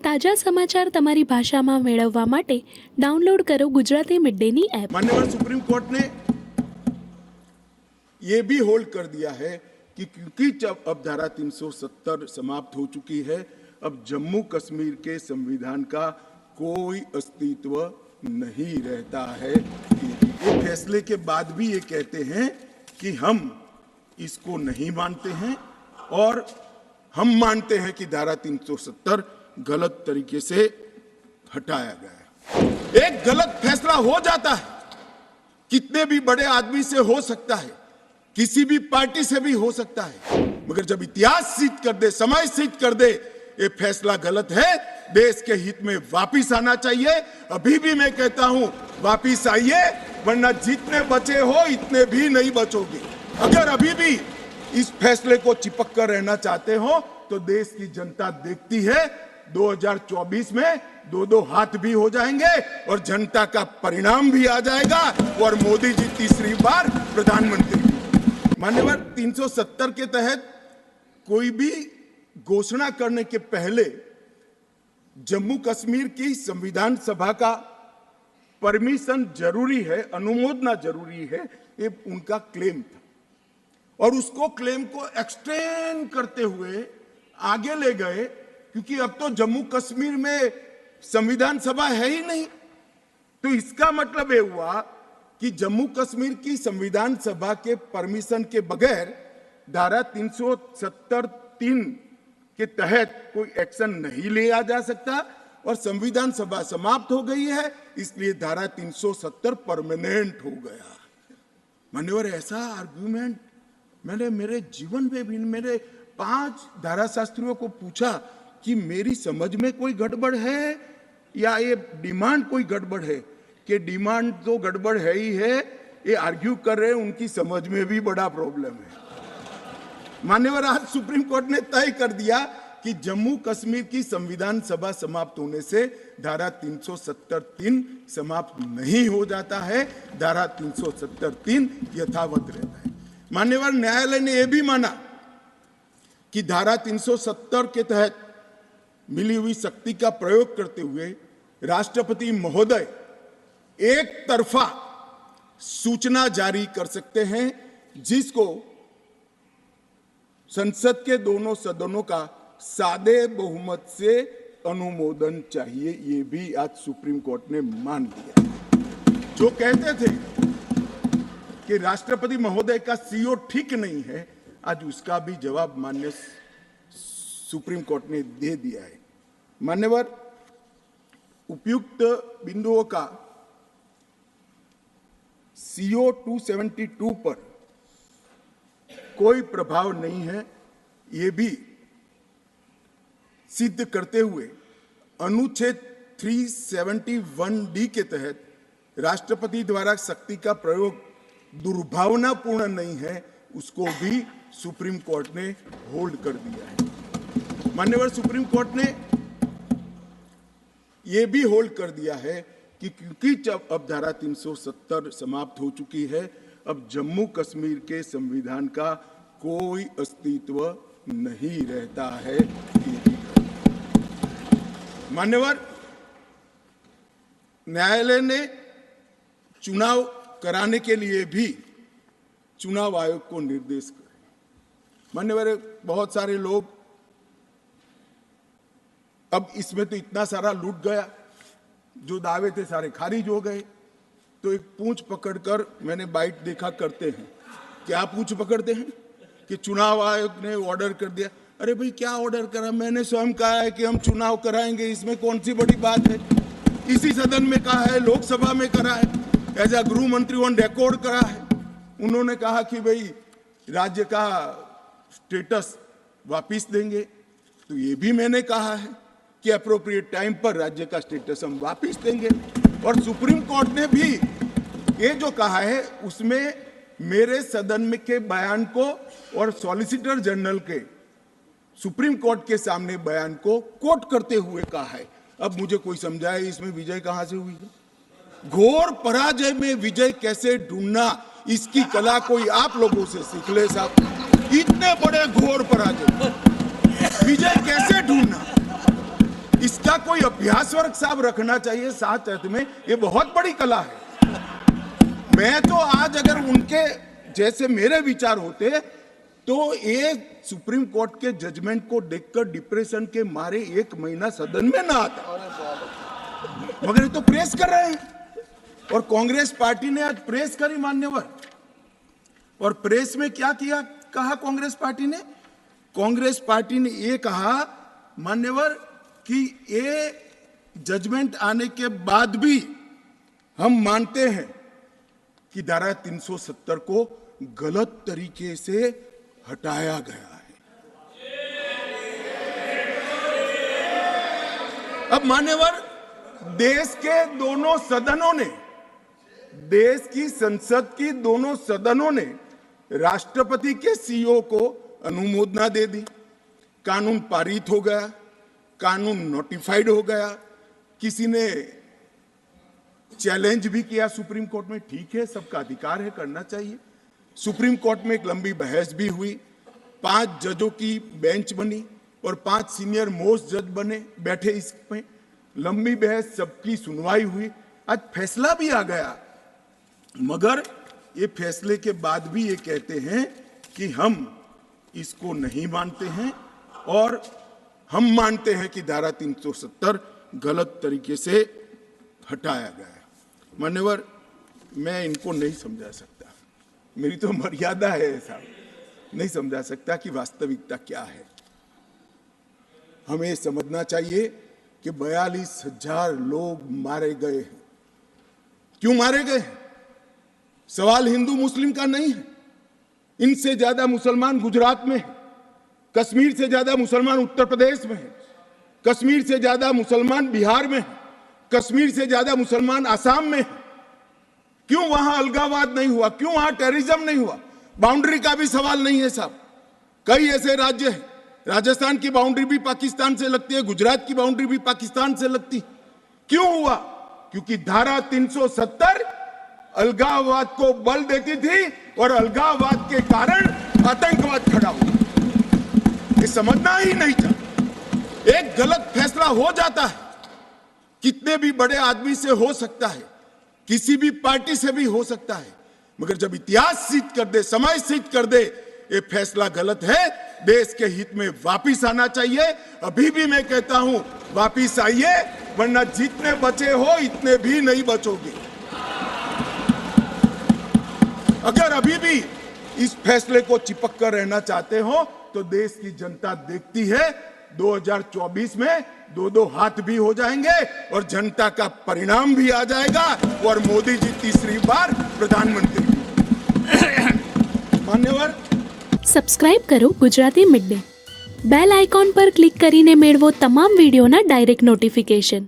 તાજા સમાચાર તમારી ભાષામાં મેળવવા માટે ડાઉનલોડ કરો ગુજરાતી મિડ ડેની એપ। माननीय सुप्रीम कोर्ट ने ये भी होल्ड कर दिया है कि क्योंकि जब अब धारा 370 समाप्त हो चुकी है, अब जम्मू कश्मीर के संविधान का कोई अस्तित्व नहीं रहता है। ये फैसले के बाद भी ये कहते हैं कि हम इसको नहीं मानते हैं और हम मानते हैं कि धारा 370 गलत तरीके से हटाया गया है। एक गलत फैसला हो जाता है, कितने भी बड़े आदमी से हो सकता है, किसी भी पार्टी से भी हो सकता है, मगर जब इतिहास सिद्ध कर दे, समय सिद्ध कर दे ये फैसला गलत है, देश के हित में वापिस आना चाहिए। अभी भी मैं कहता हूं वापिस आइए, वरना जितने बचे हो इतने भी नहीं बचोगे। अगर अभी भी इस फैसले को चिपक कर रहना चाहते हो तो देश की जनता देखती है 2024 में दो हाथ भी हो जाएंगे और जनता का परिणाम भी आ जाएगा और मोदी जी तीसरी बार प्रधानमंत्री। मान्यवर 370 के तहत कोई भी घोषणा करने के पहले जम्मू कश्मीर की संविधान सभा का परमिशन जरूरी है, अनुमोदना जरूरी है, ये उनका क्लेम था और उसको क्लेम को एक्सटेंड करते हुए आगे ले गए, क्योंकि अब तो जम्मू कश्मीर में संविधान सभा है ही नहीं। तो इसका मतलब ये हुआ कि जम्मू कश्मीर की संविधान सभा के परमिशन के बगैर धारा 370(3) के तहत कोई एक्शन नहीं लिया जा सकता और संविधान सभा समाप्त हो गई है, इसलिए धारा 370 परमानेंट हो गया। मान्यवर ऐसा आर्गुमेंट मैंने मेरे जीवन में भी, मेरे 5 धाराशास्त्रियों को पूछा कि मेरी समझ में कोई गड़बड़ है या ये डिमांड कोई गड़बड़ है, कि डिमांड तो गड़बड़ है ही है, ये आर्ग्यू कर रहे हैं, उनकी समझ में भी बड़ा प्रॉब्लम है। मान्यवर आज सुप्रीम कोर्ट ने तय कर दिया कि जम्मू कश्मीर की संविधान सभा समाप्त होने से धारा 370(3) समाप्त नहीं हो जाता है, धारा 370(3) यथावत रहता है। मान्यवर न्यायालय ने यह भी माना कि धारा 370 के तहत मिली हुई शक्ति का प्रयोग करते हुए राष्ट्रपति महोदय एक तरफा सूचना जारी कर सकते हैं, जिसको संसद के दोनों सदनों का सादे बहुमत से अनुमोदन चाहिए। ये भी आज सुप्रीम कोर्ट ने मान लिया। जो कहते थे कि राष्ट्रपति महोदय का सीओ ठीक नहीं है, आज उसका भी जवाब माननीय सुप्रीम कोर्ट ने दे दिया है। मान्यवर उपयुक्त बिंदुओं का सीओ 272 पर कोई प्रभाव नहीं है, ये भी सिद्ध करते हुए अनुच्छेद 371(d) के तहत राष्ट्रपति द्वारा शक्ति का प्रयोग दुर्भावनापूर्ण नहीं है, उसको भी सुप्रीम कोर्ट ने होल्ड कर दिया है। मान्यवर सुप्रीम कोर्ट ने यह भी होल्ड कर दिया है कि क्योंकि जब अब धारा 370 समाप्त हो चुकी है, अब जम्मू कश्मीर के संविधान का कोई अस्तित्व नहीं रहता है। मान्यवर न्यायालय ने चुनाव कराने के लिए भी चुनाव आयोग को निर्देश करे। मान्यवर बहुत सारे लोग, अब इसमें तो इतना सारा लूट गया, जो दावे थे सारे खारिज हो गए। तो एक पूंछ पकड़कर मैंने बाइट देखा करते हैं, क्या पूंछ पकड़ते हैं कि चुनाव आयोग ने ऑर्डर कर दिया। अरे भाई क्या ऑर्डर करा, मैंने स्वयं कहा है कि हम चुनाव कराएंगे, इसमें कौन सी बड़ी बात है। इसी सदन में कहा है, लोकसभा में करा है, एज ए गृह मंत्री ऑन रिकॉर्ड करा है। उन्होंने कहा कि भाई राज्य का स्टेटस वापिस देंगे, तो ये भी मैंने कहा है कि अप्रोप्रिएट टाइम पर राज्य का स्टेटस हम वापिस देंगे। और सुप्रीम कोर्ट ने भी ये जो कहा है उसमें मेरे सदन में के बयान को और सॉलिसिटर जनरल के सुप्रीम कोर्ट के सामने बयान को कोट करते हुए कहा है। अब मुझे कोई समझाए इसमें विजय कहां से हुई है। घोर पराजय में विजय कैसे ढूंढना, इसकी कला कोई आप लोगों से सीख ले साहब। इतने बड़े घोर पराजय विजय कैसे ढूंढना, इसका ऐसा कोई अभ्यास वर्ग साहब रखना चाहिए साथ अर्थ में, ये बहुत बड़ी कला है। मैं तो आज अगर उनके जैसे मेरे विचार होते तो ये सुप्रीम कोर्ट के जजमेंट को देखकर डिप्रेशन के मारे 1 महीना सदन में ना आता, मगर ये तो प्रेस कर रहे हैं। और कांग्रेस पार्टी ने आज प्रेस करी मान्यवर, और प्रेस में क्या किया, कहा कांग्रेस पार्टी ने? कांग्रेस पार्टी ने ये कहा मान्यवर कि ये जजमेंट आने के बाद भी हम मानते हैं कि धारा 370 को गलत तरीके से हटाया गया है। अब मान्यवर देश के दोनों सदनों ने, देश की संसद की दोनों सदनों ने राष्ट्रपति के सीओ को अनुमोदना दे दी, कानून पारित हो गया, कानून नोटिफाइड हो गया, किसी ने चैलेंज भी किया सुप्रीम कोर्ट में, ठीक है, सबका अधिकार है, करना चाहिए। सुप्रीम कोर्ट में एक लंबी बहस भी हुई, 5 जजों की बेंच बनी और 5 सीनियर मोस्ट जज बने, बैठे इसमें, लंबी बहस, सबकी सुनवाई हुई, आज फैसला भी आ गया। मगर ये फैसले के बाद भी ये कहते हैं कि हम इसको नहीं मानते हैं और हम मानते हैं कि धारा 370 गलत तरीके से हटाया गया है। मान्यवर, मैं इनको नहीं समझा सकता, मेरी तो मर्यादा है साहब, नहीं समझा सकता कि वास्तविकता क्या है। हमें समझना चाहिए कि 42,000 लोग मारे गए हैं। क्यों मारे गए हैं? सवाल हिंदू मुस्लिम का नहीं है। इनसे ज्यादा मुसलमान गुजरात में है, कश्मीर से ज्यादा मुसलमान उत्तर प्रदेश में है, कश्मीर से ज्यादा मुसलमान बिहार में है, कश्मीर से ज्यादा मुसलमान आसाम में है। क्यों वहां अलगाववाद नहीं हुआ? क्यों वहां टेररिज्म नहीं हुआ? बाउंड्री का भी सवाल नहीं है साहब। कई ऐसे राज्य हैं, राजस्थान की बाउंड्री भी पाकिस्तान से लगती है, गुजरात की बाउंड्री भी पाकिस्तान से लगती। क्यों हुआ? क्योंकि धारा 370 अलगाववाद को बल देती थी और अलगाववाद के कारण आतंकवाद खड़ा हुआ। ये समझना ही नहीं था। एक गलत फैसला हो जाता है, कितने भी बड़े आदमी से हो सकता है, किसी भी पार्टी से भी हो सकता है, मगर जब इतिहास सिद्ध कर दे, समय सिद्ध कर दे ये फैसला गलत है, देश के हित में वापिस आना चाहिए। अभी भी मैं कहता हूं, वापिस आइए, वरना जितने बचे हो इतने भी नहीं बचोगे। अगर अभी भी इस फैसले को चिपक कर रहना चाहते हो तो देश की जनता देखती है, 2024 में 2-2 हाथ भी हो जाएंगे और जनता का परिणाम भी आ जाएगा और मोदी जी तीसरी बार प्रधानमंत्री। मान्यवर, સબસ્ક્રાઇબ કરો Gujarati mid day, bell icon પર ક્લિક કરીને મેળવો તમામ વિડીયોના ડાયરેક્ટ નોટિફિકેશન।